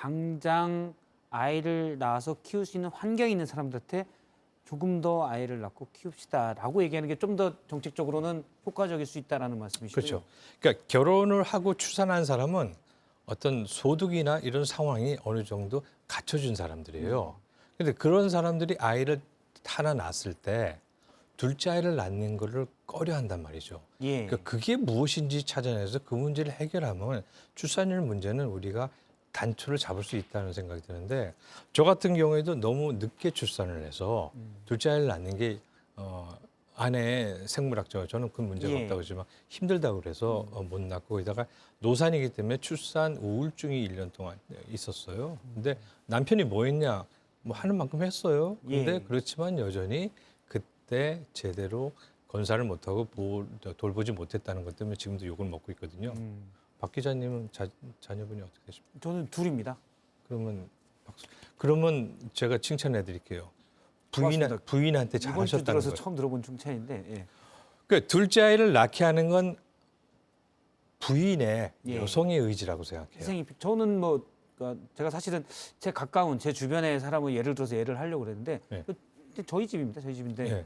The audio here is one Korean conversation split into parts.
당장 아이를 낳아서 키울 수 있는 환경이 있는 사람들한테 조금 더 아이를 낳고 키웁시다라고 얘기하는 게 좀 더 정책적으로는 효과적일 수 있다라는 말씀이시죠. 그렇죠. 그러니까 결혼을 하고 출산한 사람은 어떤 소득이나 이런 상황이 어느 정도 갖춰준 사람들이에요. 근데 그런 사람들이 아이를 하나 낳았을 때 둘째 아이를 낳는 거를 꺼려한단 말이죠. 예. 그러니까 그게 무엇인지 찾아내서 그 문제를 해결하면 출산율 문제는 우리가 단초를 잡을 수 있다는 생각이 드는데, 저 같은 경우에도 너무 늦게 출산을 해서 둘째 아이를 낳는 게 아내의 생물학적으로 저는 큰 문제가 예. 없다고 하지만 힘들다고 그래서 못 낳고, 거기다가 노산이기 때문에 출산 우울증이 1년 동안 있었어요. 근데 남편이 뭐 했냐? 뭐 하는 만큼 했어요. 근데 예. 그렇지만 여전히 그때 제대로 건사를 못하고 돌보지 못했다는 것 때문에 지금도 욕을 먹고 있거든요. 박 기자님은 자녀분이 어떻게 되십니까? 저는 둘입니다. 그러면 제가 칭찬해 드릴게요. 고맙습니다. 부인한테 이번 주 잘하셨다는 들어서 거예요. 처음 들어본 칭찬인데. 예. 그러니까 둘째 아이를 낳게 하는 건 부인의 예. 여성의 의지라고 생각해요. 희생이 저는 뭐 그러니까 제가 사실은 제 가까운 제 주변의 사람을 예를 들어서 예를 하려고 그랬는데 네. 근데 저희 집입니다. 저희 집인데 네.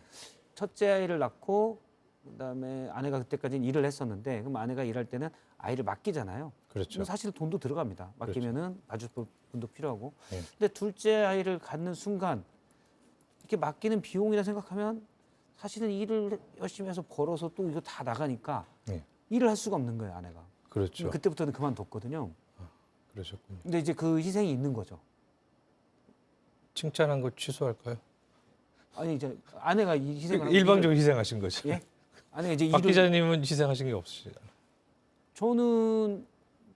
첫째 아이를 낳고 그다음에 아내가 그때까지는 일을 했었는데 그럼 아내가 일할 때는 아이를 맡기잖아요. 그렇죠. 그럼 사실 돈도 들어갑니다. 맡기면은 봐줄 분도 필요하고. 네. 근데 둘째 아이를 갖는 순간 이렇게 맡기는 비용이라 생각하면 사실은 일을 열심히 해서 벌어서 또 이거 다 나가니까 네. 일을 할 수가 없는 거예요, 아내가. 그렇죠. 그때부터는 그만뒀거든요. 그러셨군요. 근데 이제 그 희생이 있는 거죠. 칭찬한 거 취소할까요? 아니 이제 아내가 이 희생을 하고 일방적으로 희생하신 거죠. 예? 아내가 이제 박 일을 기자님은 희생하신 게 없으시잖아요. 저는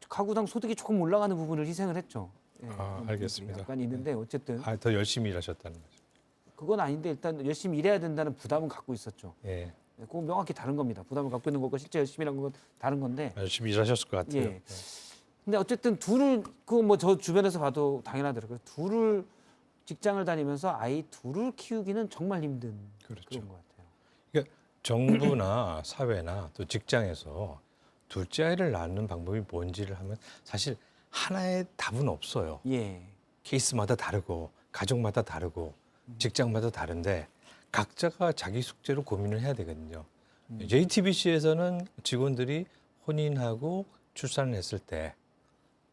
가구당 소득이 조금 올라가는 부분을 희생을 했죠. 예, 그런 알겠습니다. 약간 있는데 어쨌든 더 열심히 일하셨다는 거죠. 그건 아닌데 일단 열심히 일해야 된다는 부담은 갖고 있었죠. 예. 그건 명확히 다른 겁니다. 부담을 갖고 있는 것과 실제 열심히 일한 건 다른 건데. 열심히 일하셨을 것 같아요. 예. 근데 어쨌든 둘을 그 뭐 저 주변에서 봐도 당연하더라고요. 둘을 직장을 다니면서 아이 둘을 키우기는 정말 힘든 그렇죠. 그런 것 같아요. 그러니까 정부나 사회나 또 직장에서 둘째 아이를 낳는 방법이 뭔지를 하면 사실 하나의 답은 없어요. 예. 케이스마다 다르고 가족마다 다르고 직장마다 다른데 각자가 자기 숙제로 고민을 해야 되거든요. JTBC에서는 직원들이 혼인하고 출산을 했을 때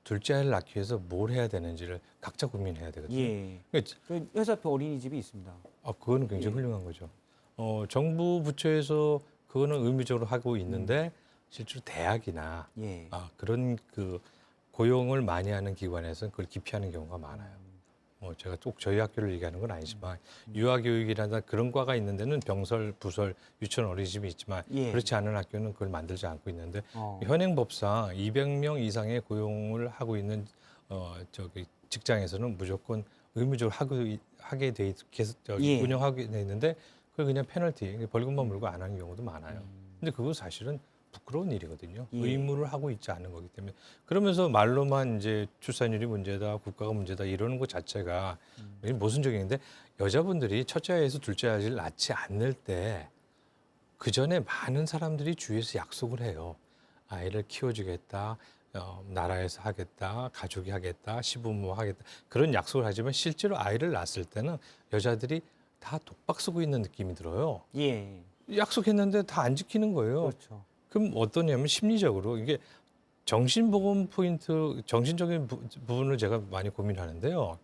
둘째 아이를 낳기 위해서 뭘 해야 되는지를 각자 고민해야 되거든요. 예. 그러니까 저희 회사 앞에 어린이집이 있습니다. 그거는 굉장히 훌륭한 거죠. 정부 부처에서 그거는 의무적으로 하고 있는데 실제로 대학이나 예. 그런 그 고용을 많이 하는 기관에서는 그걸 기피하는 경우가 많아요. 제가 꼭 저희 학교를 얘기하는 건 아니지만 유아교육이라든가 그런 과가 있는 데는 병설, 부설, 유치원, 어린이집이 있지만 예. 그렇지 않은 학교는 그걸 만들지 않고 있는데 어. 현행법상 200명 이상의 고용을 하고 있는 직장에서는 무조건 의무적으로 하게 돼 계속 예. 운영하게 돼 있는데 그걸 그냥 페널티, 벌금만 물고 안 하는 경우도 많아요. 근데 그거 사실은 부끄러운 일이거든요. 예. 의무를 하고 있지 않은 거기 때문에. 그러면서 말로만 이제 출산율이 문제다, 국가가 문제다 이러는 것 자체가 모순적인데, 여자분들이 첫째 아이에서 둘째 아이를 낳지 않을 때 그 전에 많은 사람들이 주위에서 약속을 해요. 아이를 키워주겠다, 나라에서 하겠다, 가족이 하겠다, 시부모 하겠다 그런 약속을 하지만 실제로 아이를 낳았을 때는 여자들이 다 독박 쓰고 있는 느낌이 들어요. 예. 약속했는데 다 안 지키는 거예요. 그렇죠. 그럼 어떠냐면 심리적으로 이게 정신보건 포인트, 정신적인 부분을 제가 많이 고민하는데요.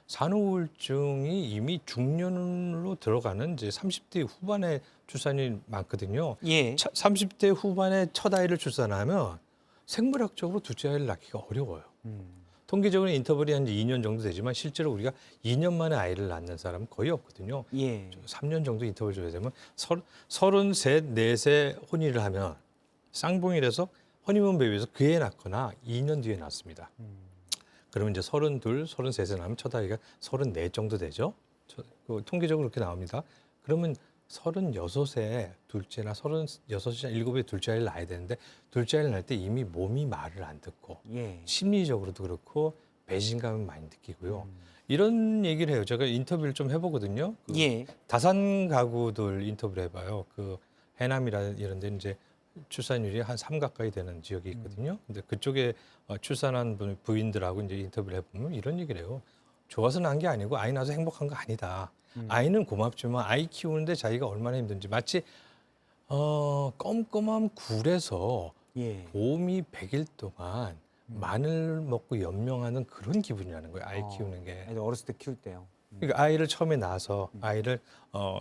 산후우울증이 이미 중년으로 들어가는 이제 30대 후반에 출산이 많거든요. 예. 30대 후반에 첫 아이를 출산하면 생물학적으로 둘째 아이를 낳기가 어려워요. 통계적으로 인터벌이 한 2년 정도 되지만 실제로 우리가 2년 만에 아이를 낳는 사람은 거의 없거든요. 예. 3년 정도 인터벌 줘야 되면 33, 4세 혼인을 하면 쌍봉이라서 허니문 베이비에서 그해 낳거나 2년 뒤에 낳습니다. 그러면 이제 32, 33세 낳으면 첫 아이가 34 정도 되죠. 통계적으로 그렇게 나옵니다. 그러면 36세 둘째나 36세, 7에 둘째 아이를 낳아야 되는데 둘째 아이를 낳을 때 이미 몸이 말을 안 듣고 예. 심리적으로도 그렇고 배신감을 많이 느끼고요. 이런 얘기를 해요. 제가 인터뷰를 좀 해보거든요. 예. 다산 가구들 인터뷰를 해봐요. 그 해남이라 이런 데 이제 출산율이 한 3 가까이 되는 지역이 있거든요. 근데 그쪽에 출산한 부인들하고 이제 인터뷰를 해보면 이런 얘기를 해요. 좋아서 난 게 아니고 아이 낳아서 행복한 거 아니다. 아이는 고맙지만 아이 키우는데 자기가 얼마나 힘든지 마치 껌껌한 굴에서 예. 곰이 100일 동안 마늘 먹고 연명하는 그런 기분이라는 거예요. 아이 키우는 게. 아이들 어렸을 때 키울 때요. 그러니까 아이를 처음에 낳아서 아이를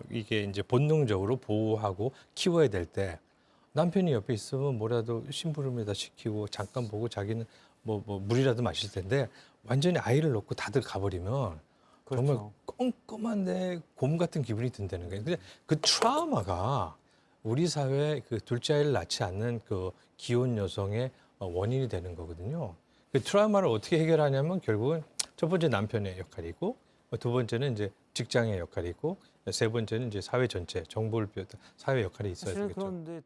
이게 이제 본능적으로 보호하고 키워야 될 때 남편이 옆에 있으면 뭐라도 심부름에다 시키고 잠깐 보고 자기는 뭐 물이라도 마실 텐데 완전히 아이를 놓고 다들 가버리면 정말 그렇죠. 껌껌한데 곰 같은 기분이 든다는 거예요. 근데 그 트라우마가 우리 사회 그 둘째 아이를 낳지 않는 그 기혼 여성의 원인이 되는 거거든요. 그 트라우마를 어떻게 해결하냐면 결국은 첫 번째 남편의 역할이고 두 번째는 이제 직장의 역할이고 세 번째는 이제 사회 전체 정보를 비롯한 사회 역할이 있어야 사실은 되겠죠. 그런데